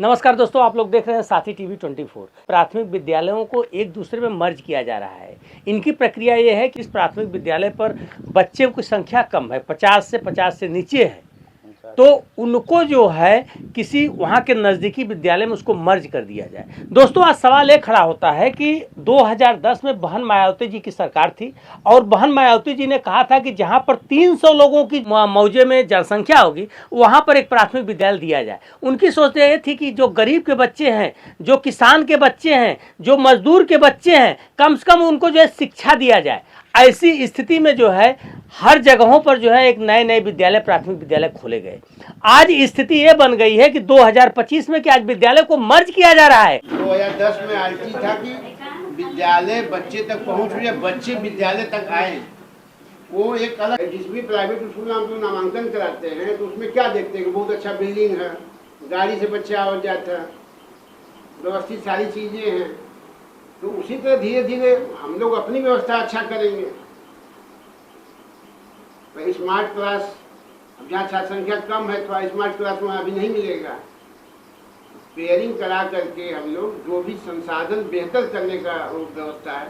नमस्कार दोस्तों, आप लोग देख रहे हैं साथी टीवी 24। प्राथमिक विद्यालयों को एक दूसरे में मर्ज किया जा रहा है। इनकी प्रक्रिया ये है कि इस प्राथमिक विद्यालय पर बच्चों की संख्या कम है, 50 से नीचे है, तो उनको जो है किसी वहाँ के नज़दीकी विद्यालय में उसको मर्ज कर दिया जाए। दोस्तों, आज सवाल ये खड़ा होता है कि 2010 में बहन मायावती जी की सरकार थी और बहन मायावती जी ने कहा था कि जहाँ पर 300 लोगों की मौजे में जनसंख्या होगी वहाँ पर एक प्राथमिक विद्यालय दिया जाए। उनकी सोच ये थी कि जो गरीब के बच्चे हैं, जो किसान के बच्चे हैं, जो मजदूर के बच्चे हैं, कम से कम उनको जो है शिक्षा दिया जाए। ऐसी स्थिति में जो है हर जगहों पर जो है एक नए विद्यालय, प्राथमिक विद्यालय खोले गए। आज स्थिति ये बन गई है कि 2025 में कि आज विद्यालय को मर्ज किया जा रहा है। 2010 में आती था कि विद्यालय बच्चे तक पहुंच रहे, बच्चे विद्यालय तक आए। वो एक अलग, जिस भी प्राइवेट स्कूल में हम लोग नामांकन कराते हैं तो उसमें क्या देखते हैं कि बहुत अच्छा बिल्डिंग है, गाड़ी से बच्चा आ जाता है, व्यवस्थित सारी चीजें हैं। तो उसी तरह धीरे धीरे हम लोग अपनी व्यवस्था अच्छा करेंगे। स्मार्ट क्लास, अब जहाँ छात्र संख्या कम है तो स्मार्ट क्लास में अभी नहीं मिलेगा। पेयरिंग करा करके हम लोग जो भी संसाधन बेहतर करने का व्यवस्था है,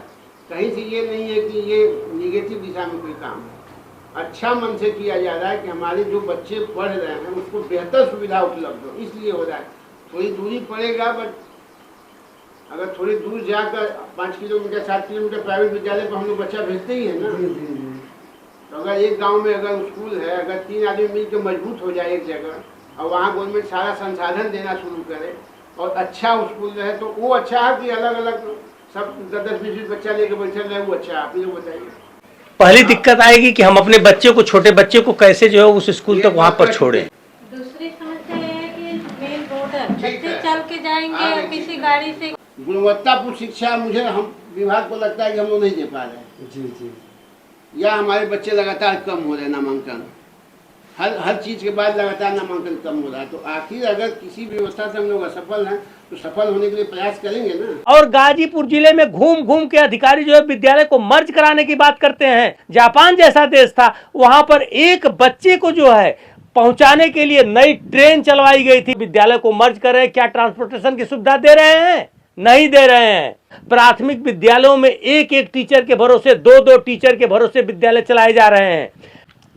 कहीं से ये नहीं है कि ये निगेटिव दिशा में कोई काम है। अच्छा मन से किया जा रहा है कि हमारे जो बच्चे पढ़ रहे हैं उसको बेहतर सुविधा उपलब्ध हो, इसलिए हो रहा है। थोड़ी दूरी पड़ेगा, बट अगर थोड़ी दूर जाकर 5 किलोमीटर 7 किलोमीटर प्राइवेट विद्यालय पर हम लोग बच्चा भेजते ही है ना। तो अगर एक गांव में अगर स्कूल है, अगर 3 आदमी मिलकर मजबूत हो जाए एक जगह और वहाँ गवर्नमेंट सारा संसाधन देना शुरू करे और अच्छा स्कूल रहे, तो वो अच्छा है कि अलग अलग सब 10-20 बच्चा लेकर बैठे रहे, वो अच्छा है। आप लोग बताइए। पहली दिक्कत आएगी कि हम अपने बच्चे को, छोटे बच्चे को कैसे जो है उस स्कूल तक वहाँ पर छोड़े। दूसरी समस्या है कि मेन रोड है, बच्चे चल के जाएंगे या किसी गाड़ी से। गुणवत्तापूर्ण शिक्षा मुझे हम विभाग को लगता है कि हम लोग नहीं दे पा रहे हैं। जी। या हमारे बच्चे लगातार कम हो रहे हैं, नामांकन हर चीज के बाद लगातार नामांकन कम हो रहा है। तो आखिर अगर किसी व्यवस्था से हम लोग असफल हैं तो सफल होने के लिए प्रयास करेंगे ना। और गाजीपुर जिले में घूम के अधिकारी जो है विद्यालय को मर्ज कराने की बात करते हैं। जापान जैसा देश था, वहां पर एक बच्चे को जो है पहुंचाने के लिए नई ट्रेन चलवाई गई थी। विद्यालय को मर्ज कर रहे हैं, क्या ट्रांसपोर्टेशन की सुविधा दे रहे हैं? नहीं दे रहे हैं। प्राथमिक विद्यालयों में एक टीचर के भरोसे, 2 टीचर के भरोसे विद्यालय चलाए जा रहे हैं,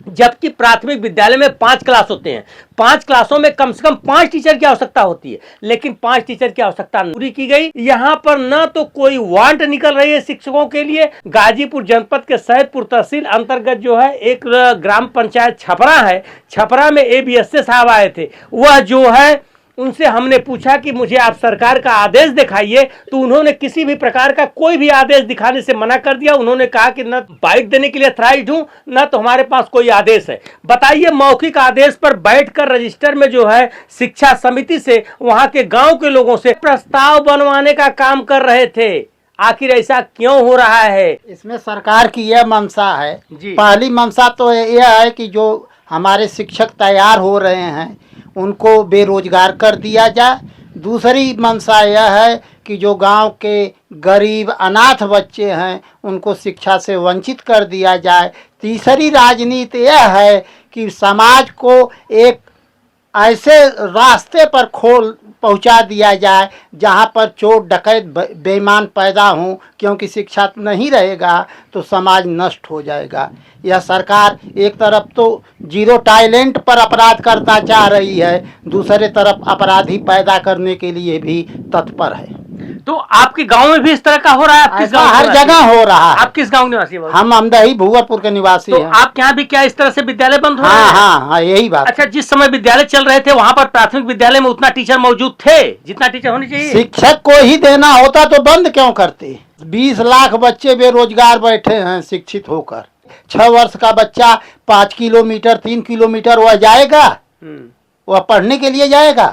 जबकि प्राथमिक विद्यालय में 5 क्लास होते हैं। 5 क्लासों में कम से कम 5 टीचर की आवश्यकता होती है, लेकिन 5 टीचर की आवश्यकता पूरी की गई। यहाँ पर न तो कोई वांट निकल रही है शिक्षकों के लिए। गाजीपुर जनपद के सैदपुर तहसील अंतर्गत जो है एक ग्राम पंचायत छपरा है, छपरा में ABSA साहब आए थे। वह जो है उनसे हमने पूछा कि मुझे आप सरकार का आदेश दिखाइए, तो उन्होंने किसी भी प्रकार का कोई भी आदेश दिखाने से मना कर दिया। उन्होंने कहा कि न बाइट देने के लिए अथॉराइज्ड हूं, न तो हमारे पास कोई आदेश है। बताइए, मौखिक आदेश पर बैठकर रजिस्टर में जो है शिक्षा समिति से, वहां के गांव के लोगों से प्रस्ताव बनवाने का काम कर रहे थे। आखिर ऐसा क्यों हो रहा है? इसमें सरकार की यह मंशा है। पहली मंशा तो यह है कि जो हमारे शिक्षक तैयार हो रहे हैं उनको बेरोजगार कर दिया जाए। दूसरी मंशा यह है कि जो गांव के गरीब अनाथ बच्चे हैं उनको शिक्षा से वंचित कर दिया जाए। तीसरी राजनीति यह है कि समाज को एक ऐसे रास्ते पर पहुंचा दिया जाए जहां पर चोर डकैत बेईमान पैदा हों, क्योंकि शिक्षा नहीं रहेगा तो समाज नष्ट हो जाएगा। यह सरकार एक तरफ तो जीरो टैलेंट पर अपराध करना चाह रही है, दूसरे तरफ अपराधी पैदा करने के लिए भी तत्पर है। तो आपके गांव में भी इस तरह का हो रहा है? ऐसा हर जगह हो रहा है। आप किस गांव निवासी? हम अमदही भूवरपुर के निवासी तो हैं। आपके यहाँ भी क्या इस तरह से विद्यालय बंद हो रहे हैं? हाँ, यही बात। अच्छा, जिस समय विद्यालय चल रहे थे वहाँ पर प्राथमिक विद्यालय में उतना टीचर मौजूद थे जितना टीचर होनी चाहिए? शिक्षक को ही देना होता तो बंद क्यों करते? 20 लाख बच्चे बेरोजगार बैठे हैं शिक्षित होकर। 6 वर्ष का बच्चा 5 किलोमीटर 3 किलोमीटर वह जाएगा? वह पढ़ने के लिए जाएगा?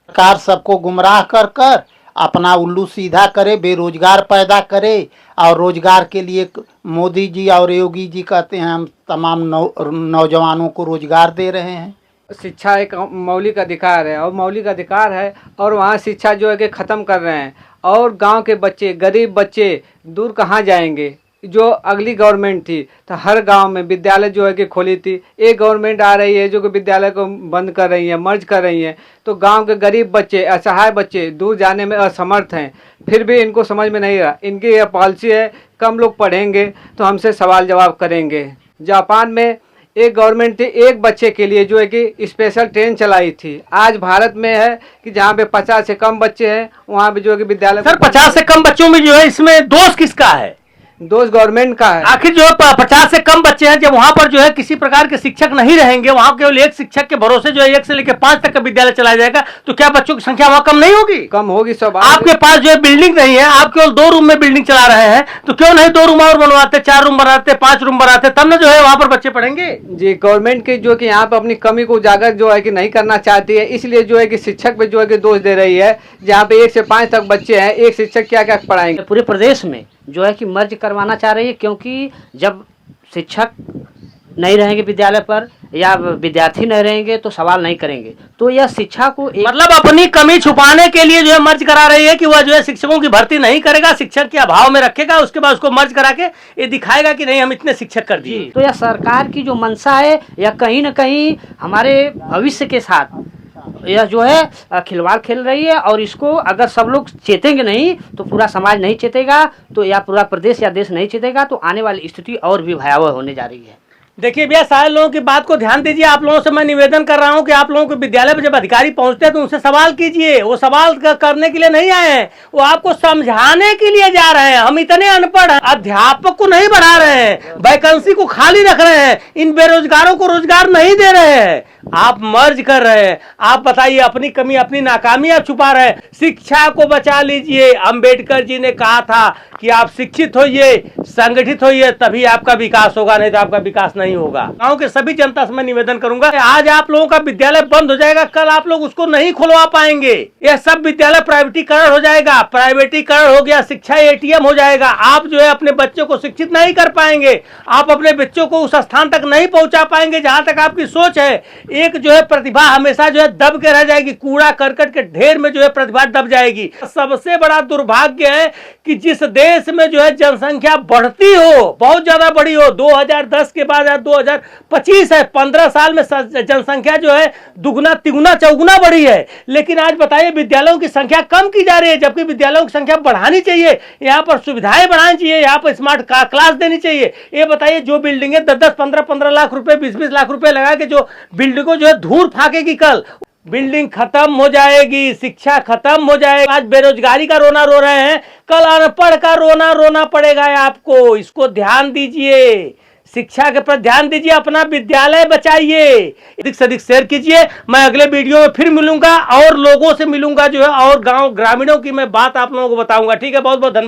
सरकार सबको गुमराह कर अपना उल्लू सीधा करे, बेरोजगार पैदा करे। और रोजगार के लिए मोदी जी और योगी जी कहते हैं हम तमाम नौजवानों को रोजगार दे रहे हैं। शिक्षा एक मौलिक अधिकार है और मौलिक अधिकार है, और वहाँ शिक्षा जो है कि ख़त्म कर रहे हैं। और गांव के बच्चे, गरीब बच्चे दूर कहाँ जाएंगे? जो अगली गवर्नमेंट थी तो हर गांव में विद्यालय जो है कि खोली थी। एक गवर्नमेंट आ रही है जो कि विद्यालय को बंद कर रही है, मर्ज कर रही है, तो गांव के गरीब बच्चे, असहाय बच्चे दूर जाने में असमर्थ हैं। फिर भी इनको समझ में नहीं रहा। इनकी यह पॉलिसी है, कम लोग पढ़ेंगे तो हमसे सवाल जवाब करेंगे। जापान में एक गवर्नमेंट थी, एक बच्चे के लिए जो है कि स्पेशल ट्रेन चलाई थी। आज भारत में है कि जहाँ पे 50 से कम बच्चे हैं वहाँ पे जो है कि विद्यालय। सर 50 से कम बच्चों में जो है इसमें दोष किसका है? दोष गवर्नमेंट का है। आखिर जो 50 से कम बच्चे हैं, जब वहां पर जो है किसी प्रकार के शिक्षक नहीं रहेंगे, वहां केवल एक शिक्षक के भरोसे जो है 1 से लेकर 5 तक का विद्यालय चलाया जाएगा, तो क्या बच्चों की संख्या वहां कम नहीं होगी? कम होगी। सब आपके पास जो है बिल्डिंग नहीं है, आप केवल 2 रूम में बिल्डिंग चला रहे हैं, तो क्यों नहीं 2 रूम और बनवाते, 4 रूम बनाते, 5 रूम बनाते, तब ना जो है वहां पर बच्चे पढ़ेंगे। जी, गवर्नमेंट की जो कि यहाँ पे अपनी कमी को उजागर जो है कि नहीं करना चाहती है, इसलिए जो है कि शिक्षक पे जो है कि दोष दे रही है। जहाँ पे 1 से 5 तक बच्चे हैं, एक शिक्षक क्या क्या पढ़ाएंगे। पूरे प्रदेश में जो है कि मर्ज करवाना चाह रही है, क्योंकि जब शिक्षक नहीं रहेंगे विद्यालय पर या विद्यार्थी नहीं रहेंगे तो सवाल नहीं करेंगे। तो यह शिक्षा को मतलब अपनी कमी छुपाने के लिए जो है मर्ज करा रही है कि वह जो है शिक्षकों की भर्ती नहीं करेगा, शिक्षक के अभाव में रखेगा, उसके बाद उसको मर्ज करा के ये दिखाएगा कि नहीं हम इतने शिक्षक कर दिए। तो यह सरकार की जो मंशा है या कहीं न कहीं हमारे भविष्य के साथ यह जो है खिलवाड़ खेल रही है। और इसको अगर सब लोग चेतेंगे नहीं तो पूरा समाज नहीं चेतेगा, तो या पूरा प्रदेश या देश नहीं चेतेगा, तो आने वाली स्थिति और भी भयावह होने जा रही है। देखिए भैया, सारे लोगों की बात को ध्यान दीजिए। आप लोगों से मैं निवेदन कर रहा हूं कि आप लोगों के विद्यालय में जब अधिकारी पहुंचते हैं तो उनसे सवाल कीजिए। वो सवाल करने के लिए नहीं आए हैं, वो आपको समझाने के लिए जा रहे हैं। हम इतने अनपढ़ हैं, अध्यापक को नहीं बढ़ा रहे हैं, वैकेंसी को खाली रख रहे हैं, इन बेरोजगारों को रोजगार नहीं दे रहे हैं, आप मर्ज कर रहे हैं। आप बताइए, अपनी कमी अपनी नाकामी आप छुपा रहे हैं। शिक्षा को बचा लीजिए। अंबेडकर जी ने कहा था कि आप शिक्षित होइए, संगठित होइए, तभी आपका विकास होगा, नहीं तो आपका विकास नहीं होगा। गांव के सभी जनता से मैं निवेदन करूंगा, आज आप लोगों का विद्यालय बंद हो जाएगा, कल आप लोग उसको नहीं खुलवा पाएंगे। यह सब विद्यालय प्राइवेटीकरण हो जाएगा। प्राइवेटीकरण हो गया, शिक्षा ATM हो जाएगा। आप जो है अपने बच्चों को शिक्षित नहीं कर पाएंगे, आप अपने बच्चों को उस स्थान तक नहीं पहुंचा पाएंगे जहां तक आपकी सोच है। एक जो है प्रतिभा हमेशा जो है दब के रह जाएगी, कूड़ा करकट के ढेर में जो है प्रतिभा दब जाएगी। सबसे बड़ा दुर्भाग्य है कि जिस देश में जो है जनसंख्या बढ़ती हो, बहुत ज्यादा बढ़ी हो, 2010 के बाद 2025 है, 15 साल में जनसंख्या जो है दुगना तिगुना चौगुना बढ़ी है, लेकिन आज बताइए विद्यालयों की संख्या कम की जा रही है, जबकि विद्यालयों की संख्या बढ़ानी चाहिए। यहाँ पर सुविधाएं बढ़ानी चाहिए, यहाँ पर स्मार्ट क्लास देनी चाहिए। ये बताइए, जो बिल्डिंगें 10-10, 15-15 लाख रुपए, 20-20 लाख रुपए लगा के जो बिल्डिंगों जो है धूल फाकेगी, कल बिल्डिंग खत्म हो जाएगी, शिक्षा खत्म हो जाएगी। आज बेरोजगारी का रोना रो रहे हैं, कल अनपढ़ का रोना पड़ेगा आपको। इसको ध्यान दीजिए, शिक्षा के प्रति ध्यान दीजिए, अपना विद्यालय बचाइए। अधिक से अधिक शेयर कीजिए। मैं अगले वीडियो में फिर मिलूंगा और लोगों से मिलूंगा जो है, और गांव ग्रामीणों की मैं बात आप लोगों को बताऊंगा। ठीक है, बहुत बहुत धन्यवाद।